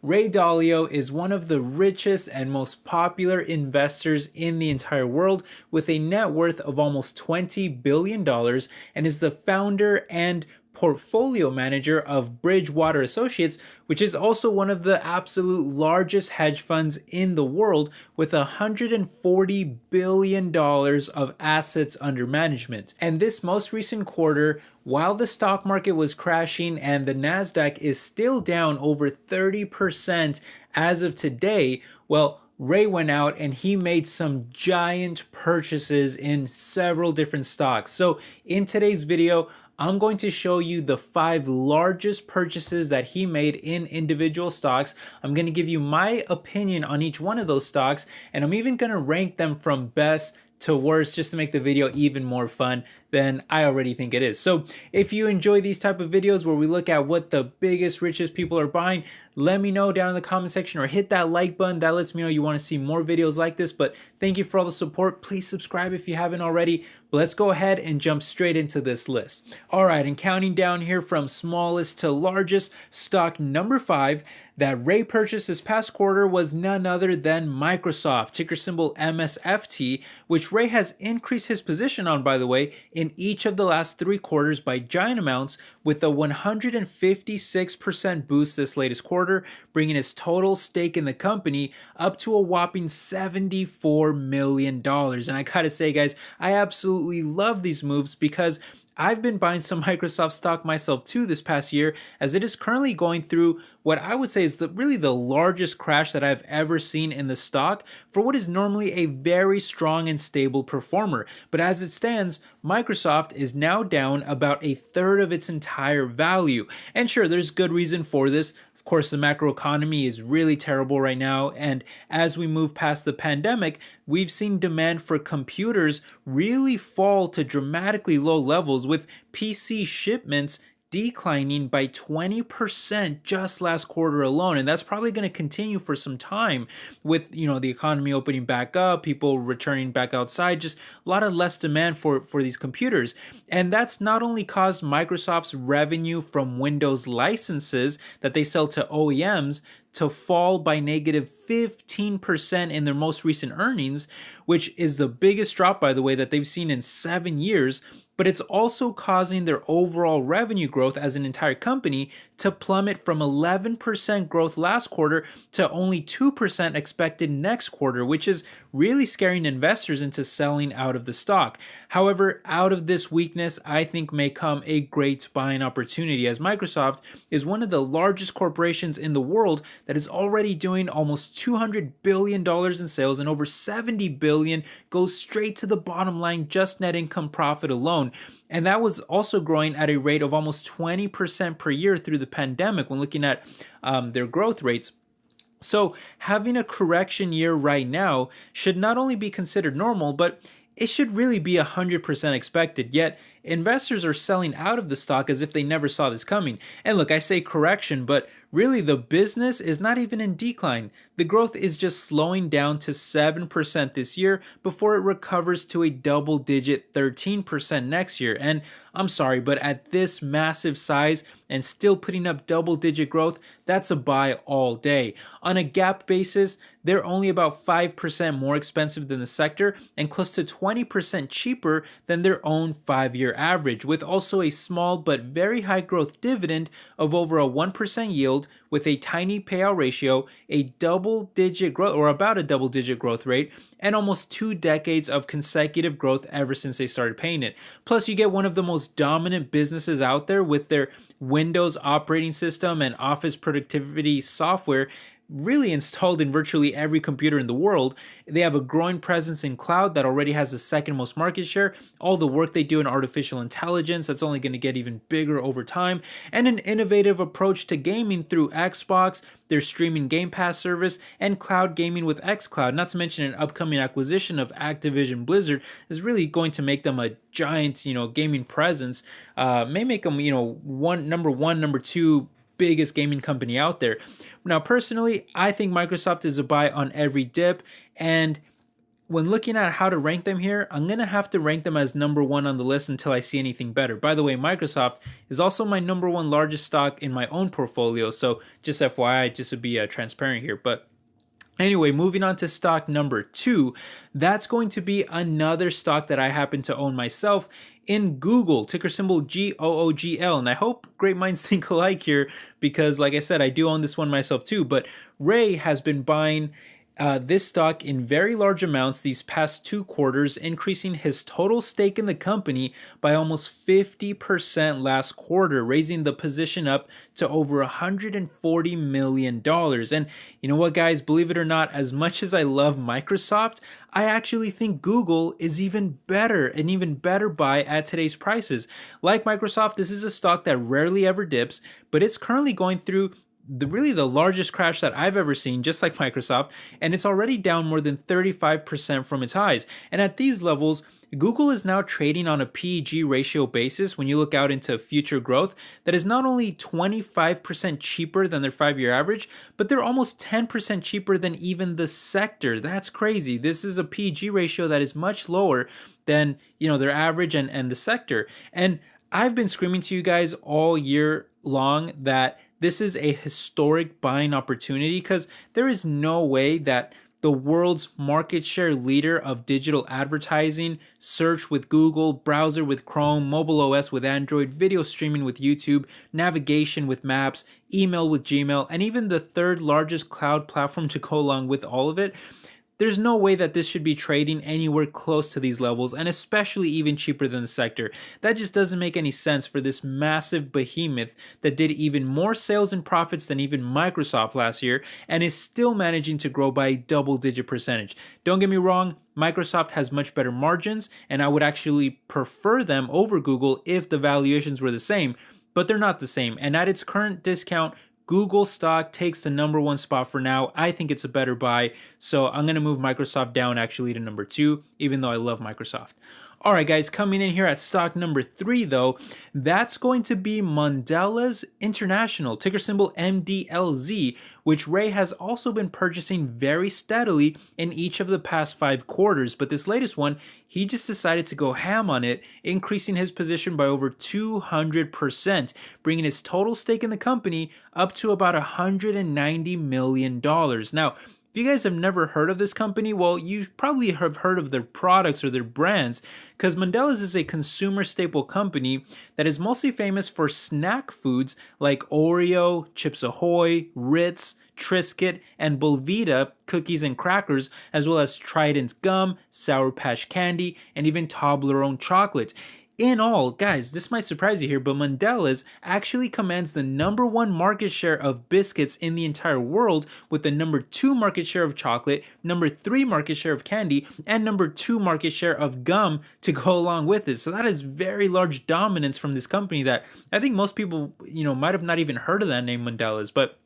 Ray Dalio is one of the richest and most popular investors in the entire world with a net worth of almost $20 billion and is the founder and portfolio manager of Bridgewater Associates, which is also one of the absolute largest hedge funds in the world with $140 billion of assets under management. And this most recent quarter, while the stock market was crashing and the Nasdaq is still down over 30% as of today, well, Ray went out and he made some giant purchases in several different stocks. So in today's video, I'm going to show you the 5 largest purchases that he made in individual stocks. I'm going to give you my opinion on each one of those stocks, and I'm even going to rank them from best to worst just to make the video even more fun than I already think it is. So if you enjoy these type of videos where we look at what the biggest, richest people are buying, let me know down in the comment section or hit that like button. That lets me know you want to see more videos like this. But thank you for all the support. Please subscribe if you haven't already. But let's go ahead and jump straight into this list. All right, and counting down here from smallest to largest, stock number 5 that Ray purchased this past quarter was none other than Microsoft, ticker symbol MSFT, which Ray has increased his position on, by the way, in each of the last 3 quarters by giant amounts, with a 156% boost this latest quarter, bringing his total stake in the company up to a whopping $74 million. And I gotta say, guys, I absolutely love these moves because I've been buying some Microsoft stock myself too this past year, as it is currently going through what I would say is really the largest crash that I've ever seen in the stock for what is normally a very strong and stable performer. But as it stands, Microsoft is now down about a third of its entire value. And sure, there's good reason for this. Of course, the macroeconomy is really terrible right now, and as we move past the pandemic, we've seen demand for computers really fall to dramatically low levels, with PC shipments declining by 20% just last quarter alone. And that's probably going to continue for some time with, the economy opening back up, people returning back outside, just a lot of less demand for these computers. And that's not only caused Microsoft's revenue from Windows licenses that they sell to OEMs to fall by negative 15% in their most recent earnings, which is the biggest drop, by the way, that they've seen in 7 years, but it's also causing their overall revenue growth as an entire company to plummet from 11% growth last quarter to only 2% expected next quarter, which is really scaring investors into selling out of the stock. However, out of this weakness, I think may come a great buying opportunity, as Microsoft is one of the largest corporations in the world that is already doing almost $200 billion in sales, and over $70 billion goes straight to the bottom line, just net income profit alone. And that was also growing at a rate of almost 20% per year through the pandemic when looking at their growth rates. So having a correction year right now should not only be considered normal, but it should really be 100% expected. Yet investors are selling out of the stock as if they never saw this coming. And look, I say correction, but really the business is not even in decline. The growth is just slowing down to 7% this year before it recovers to a double-digit 13% next year. And I'm sorry, but at this massive size and still putting up double-digit growth, that's a buy all day. On a gap basis, they're only about 5% more expensive than the sector and close to 20% cheaper than their own 5-year average, with also a small but very high growth dividend of over a 1% yield, with a tiny payout ratio, a double-digit growth, or about a double-digit growth rate, and almost 2 decades of consecutive growth ever since they started paying it. Plus, you get one of the most dominant businesses out there with their Windows operating system and office productivity software really installed in virtually every computer in the world. They have a growing presence in cloud that already has the second most market share, all the work they do in artificial intelligence that's only going to get even bigger over time, and an innovative approach to gaming through Xbox, their streaming Game Pass service, and cloud gaming with xCloud. Not to mention an upcoming acquisition of Activision Blizzard is really going to make them a giant, gaming presence. May make them, number one, number two biggest gaming company out there. Now, personally, I think Microsoft is a buy on every dip, and when looking at how to rank them here, I'm going to have to rank them as number one on the list until I see anything better. By the way, Microsoft is also my number one largest stock in my own portfolio. So just FYI, just to be transparent here. But anyway, moving on to stock number 2, that's going to be another stock that I happen to own myself in Google, ticker symbol GOOGL. And I hope great minds think alike here because, like I said, I do own this one myself too. But Ray has been buying this stock in very large amounts these past 2 quarters, increasing his total stake in the company by almost 50% last quarter, raising the position up to over $140 million. And you know what, guys, believe it or not, as much as I love Microsoft, I actually think Google is an even better buy at today's prices. Like Microsoft, this is a stock that rarely ever dips, but it's currently going through the largest crash that I've ever seen, just like Microsoft, and it's already down more than 35% from its highs. And at these levels, Google is now trading on a PEG ratio basis when you look out into future growth that is not only 25% cheaper than their 5-year average, but they're almost 10% cheaper than even the sector. That's crazy. This is a PEG ratio that is much lower than, their average and the sector. And I've been screaming to you guys all year long that this is a historic buying opportunity because there is no way that the world's market share leader of digital advertising, search with Google, browser with Chrome, mobile OS with Android, video streaming with YouTube, navigation with Maps, email with Gmail, and even the 3rd largest cloud platform to go along with all of it. There's no way that this should be trading anywhere close to these levels, and especially even cheaper than the sector. That just doesn't make any sense for this massive behemoth that did even more sales and profits than even Microsoft last year and is still managing to grow by a double-digit percentage. Don't get me wrong, Microsoft has much better margins, and I would actually prefer them over Google if the valuations were the same, but they're not the same. And at its current discount, Google stock takes the number 1 spot for now. I think it's a better buy. So I'm going to move Microsoft down actually to number 2, even though I love Microsoft. All right, guys, coming in here at stock number 3, though, that's going to be Mondelez International, ticker symbol MDLZ, which Ray has also been purchasing very steadily in each of the past 5 quarters. But this latest one, he just decided to go ham on it, increasing his position by over 200%, bringing his total stake in the company up to about $190 million. Now, if you guys have never heard of this company, well, you probably have heard of their products or their brands, because Mondelez is a consumer staple company that is mostly famous for snack foods like Oreo, Chips Ahoy, Ritz, Triscuit, and Belvita cookies and crackers, as well as Trident's gum, Sour Patch Candy, and even Toblerone chocolates. In all, guys, this might surprise you here, but Mondelez actually commands the number 1 market share of biscuits in the entire world, with the number 2 market share of chocolate, number 3 market share of candy, and number 2 market share of gum to go along with it. So that is very large dominance from this company that I think most people, might have not even heard of that name, Mondelez, but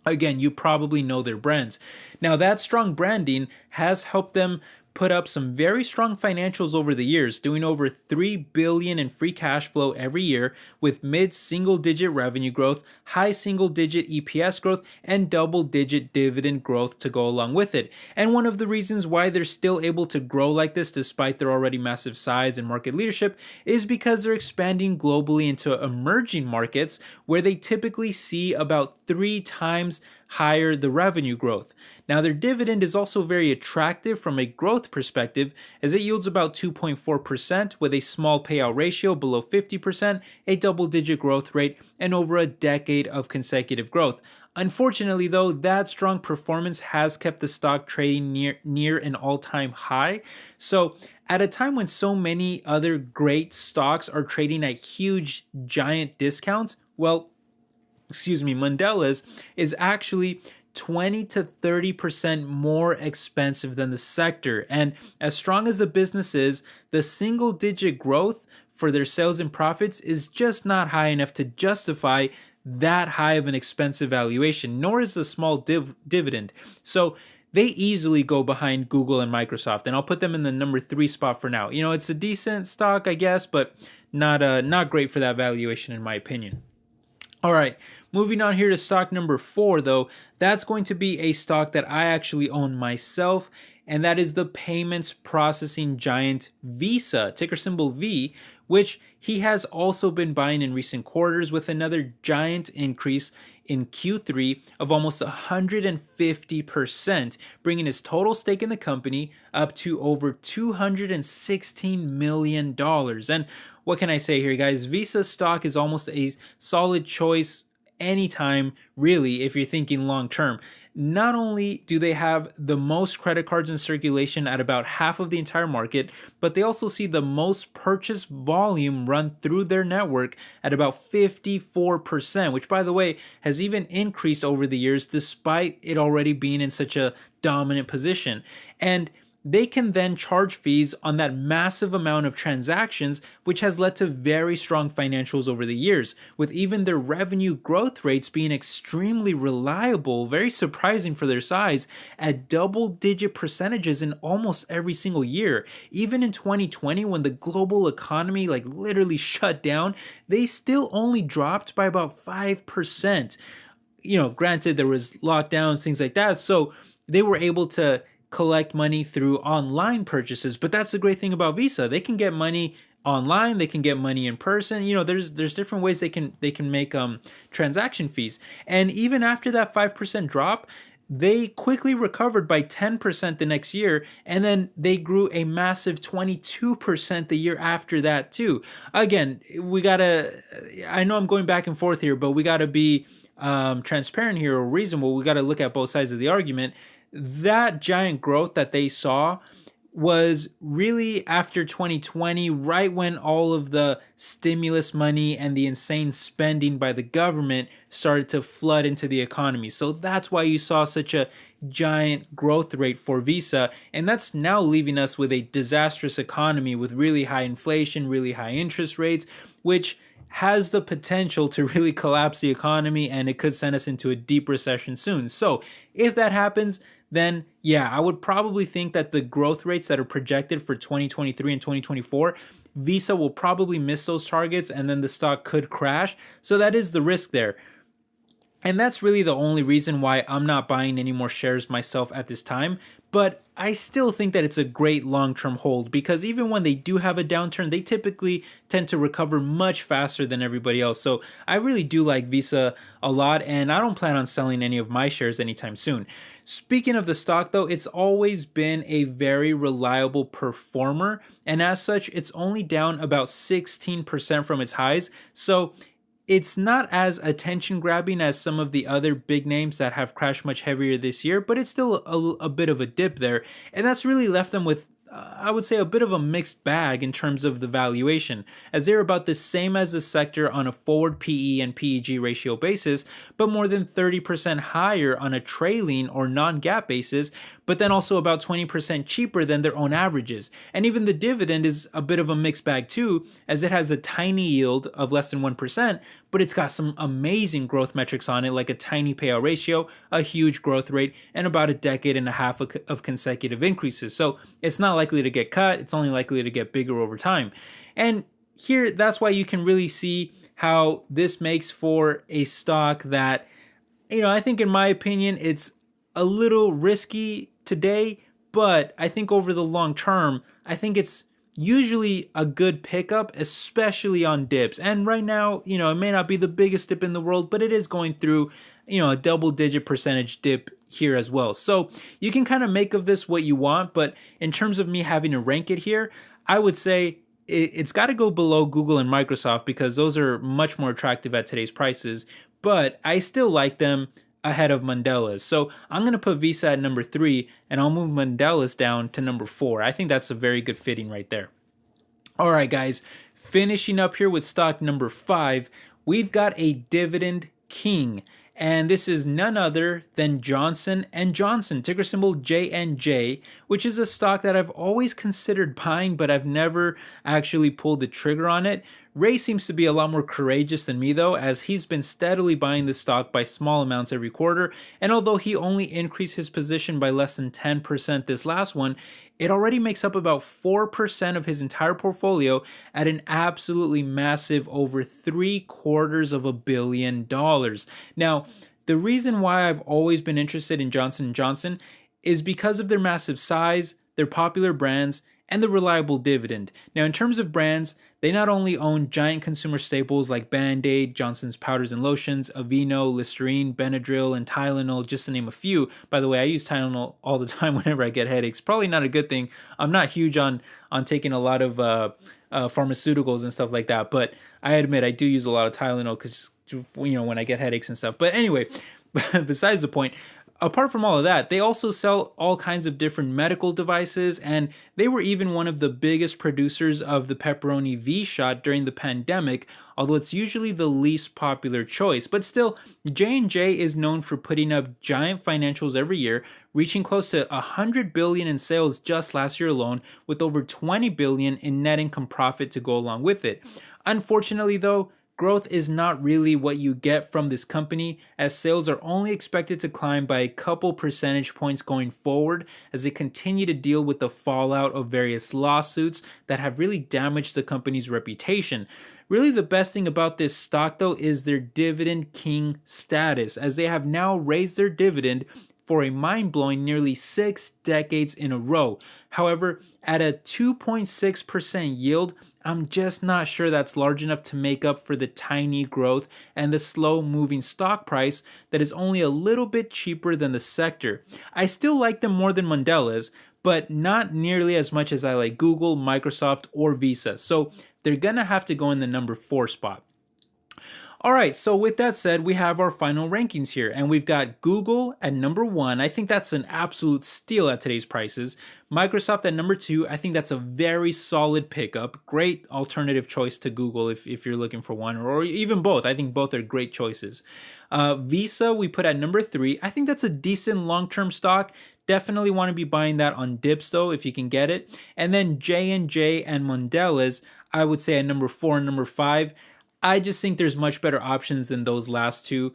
again, you probably know their brands. Now, that strong branding has helped them put up some very strong financials over the years, doing over $3 billion in free cash flow every year with mid-single-digit revenue growth, high single-digit EPS growth, and double-digit dividend growth to go along with it. And one of the reasons why they're still able to grow like this despite their already massive size and market leadership is because they're expanding globally into emerging markets where they typically see about 3 times higher the revenue growth. Now, their dividend is also very attractive from a growth perspective, as it yields about 2.4% with a small payout ratio below 50%, a double-digit growth rate, and over a decade of consecutive growth. Unfortunately, though, that strong performance has kept the stock trading near an all-time high. So at a time when so many other great stocks are trading at huge, giant discounts, Mondelez is actually 20 to 30% more expensive than the sector. And as strong as the business is, the single-digit growth for their sales and profits is just not high enough to justify that high of an expensive valuation, nor is the small dividend. So they easily go behind Google and Microsoft, and I'll put them in the number 3 spot for now. It's a decent stock, I guess, but not great for that valuation in my opinion. All right, moving on here to stock number 4, though, that's going to be a stock that I actually own myself and that is the payments processing giant Visa, ticker symbol V, which he has also been buying in recent quarters with another giant increase in Q3 of almost 150%, bringing his total stake in the company up to over $216 million. And what can I say here, guys? Visa stock is almost a solid choice anytime, really, if you're thinking long term. Not only do they have the most credit cards in circulation at about half of the entire market, but they also see the most purchase volume run through their network at about 54%, which, by the way, has even increased over the years despite it already being in such a dominant position. And they can then charge fees on that massive amount of transactions, which has led to very strong financials over the years, with even their revenue growth rates being extremely reliable, very surprising for their size, at double-digit percentages in almost every single year. Even in 2020, when the global economy literally shut down, they still only dropped by about 5%. Granted, there was lockdowns, things like that, so they were able to collect money through online purchases. But that's the great thing about Visa. They can get money online, they can get money in person. There's different ways they can make transaction fees. And even after that 5% drop, they quickly recovered by 10% the next year, and then they grew a massive 22% the year after that too. Again, I know I'm going back and forth here, but we gotta be transparent here or reasonable. We gotta look at both sides of the argument. That giant growth that they saw was really after 2020, right when all of the stimulus money and the insane spending by the government started to flood into the economy. So that's why you saw such a giant growth rate for Visa. And that's now leaving us with a disastrous economy with really high inflation, really high interest rates, which has the potential to really collapse the economy, and it could send us into a deep recession soon. So if that happens, then yeah, I would probably think that the growth rates that are projected for 2023 and 2024, Visa will probably miss those targets, and then the stock could crash. So that is the risk there. And that's really the only reason why I'm not buying any more shares myself at this time. But I still think that it's a great long-term hold, because even when they do have a downturn, they typically tend to recover much faster than everybody else. So I really do like Visa a lot, and I don't plan on selling any of my shares anytime soon. Speaking of the stock though, it's always been a very reliable performer, and as such, it's only down about 16% from its highs. So it's not as attention grabbing as some of the other big names that have crashed much heavier this year, but it's still a bit of a dip there. And that's really left them with, I would say, a bit of a mixed bag in terms of the valuation, as they're about the same as the sector on a forward PE and PEG ratio basis, but more than 30% higher on a trailing or non-GAAP basis, but then also about 20% cheaper than their own averages. And even the dividend is a bit of a mixed bag too, as it has a tiny yield of less than 1%, but it's got some amazing growth metrics on it, like a tiny payout ratio, a huge growth rate, and about a decade and a half of consecutive increases. So it's not likely to get cut, it's only likely to get bigger over time. And here, that's why you can really see how this makes for a stock that, I think in my opinion, it's a little risky today, but I think over the long term, I think it's usually a good pickup, especially on dips. And right now, it may not be the biggest dip in the world, but it is going through, a double-digit percentage dip here as well. So you can kind of make of this what you want, but in terms of me having to rank it here, I would say it's got to go below Google and Microsoft, because those are much more attractive at today's prices, but I still like them ahead of Mandela's. So I'm going to put Visa at number 3, and I'll move Mandela's down to number 4. I think that's a very good fitting right there. All right, guys, finishing up here with stock number 5, we've got a dividend king, and this is none other than Johnson & Johnson, ticker symbol JNJ, which is a stock that I've always considered buying, but I've never actually pulled the trigger on it. Ray seems to be a lot more courageous than me though, as he's been steadily buying the stock by small amounts every quarter, and although he only increased his position by less than 10% this last one, it already makes up about 4% of his entire portfolio at an absolutely massive over $750 million. Now, the reason why I've always been interested in Johnson & Johnson is because of their massive size, their popular brands, and the reliable dividend. Now, in terms of brands, they not only own giant consumer staples like Band-Aid, Johnson's powders and lotions, Aveeno, Listerine, Benadryl, and Tylenol, just to name a few. By the way, I use Tylenol all the time whenever I get headaches. Probably not a good thing. I'm not huge on taking a lot of pharmaceuticals and stuff like that, but I admit I do use a lot of Tylenol because, when I get headaches and stuff. But anyway, besides the point, apart from all of that, they also sell all kinds of different medical devices, and they were even one of the biggest producers of the pepperoni V-shot during the pandemic, although it's usually the least popular choice. But still, J&J is known for putting up giant financials every year, reaching close to $100 billion in sales just last year alone, with over $20 billion in net income profit to go along with it. Unfortunately, though, growth is not really what you get from this company, as sales are only expected to climb by a couple percentage points going forward as they continue to deal with the fallout of various lawsuits that have really damaged the company's reputation. Really, the best thing about this stock, though, is their dividend king status, as they have now raised their dividend for a mind-blowing nearly 6 decades in a row. However, at a 2.6% yield, I'm just not sure that's large enough to make up for the tiny growth and the slow-moving stock price that is only a little bit cheaper than the sector. I still like them more than Mondelez, but not nearly as much as I like Google, Microsoft, or Visa. So they're gonna have to go in the number 4 spot. Alright, so with that said, we have our final rankings here, and we've got Google at number 1. I think that's an absolute steal at today's prices. Microsoft at number 2. I think that's a very solid pickup. Great alternative choice to Google if you're looking for one, or even both. I think both are great choices. Visa we put at number 3. I think that's a decent long-term stock. Definitely want to be buying that on dips though if you can get it. And then J&J and Mondelez, I would say at number 4 and number 5. I just think there's much better options than those last two.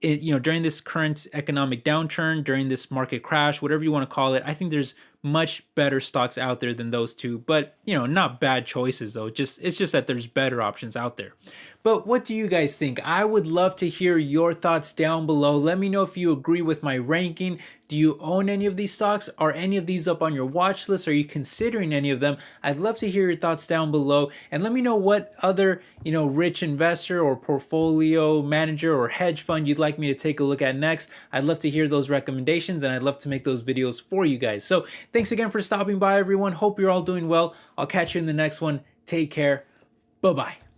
During this current economic downturn, during this market crash, whatever you want to call it, I think there's much better stocks out there than those two. But, not bad choices though. It's just that there's better options out there. But what do you guys think? I would love to hear your thoughts down below. Let me know if you agree with my ranking. Do you own any of these stocks? Are any of these up on your watch list? Are you considering any of them? I'd love to hear your thoughts down below, and let me know what other, rich investor or portfolio manager or hedge fund you'd like me to take a look at next. I'd love to hear those recommendations, and I'd love to make those videos for you guys. So thanks again for stopping by, everyone. Hope you're all doing well. I'll catch you in the next one. Take care. Bye-bye.